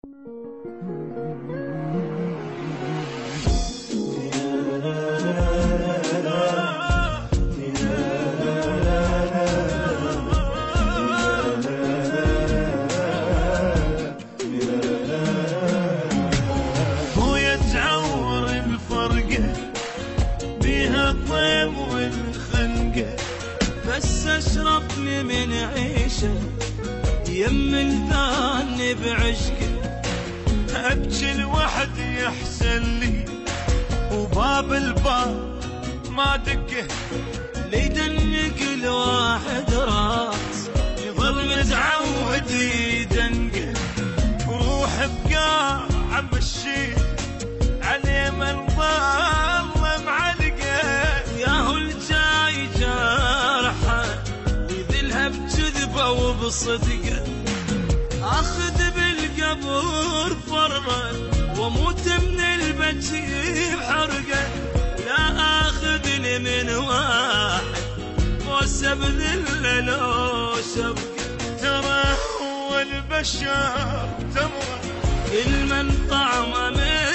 خويا تعور الفرقة بيها الطيب والخنقة، بس اشربني من عيشه يم الثاني بعشقه. ابكي لوحدي احسن لي وباب الباب ما دقه، ليدنق الواحد راس يظل متعود يدنقه. روح بقاع مشي عليه من ظل معلقه، ياهو الجاي جارحه ويذلها بكذبه وبصدقه. اخذ بالقبر فرة واموت من البكي بحرقه، لا اخذني من واحد موسى بذله لو شبكه. ترى هو البشر تمره كل من طعمه من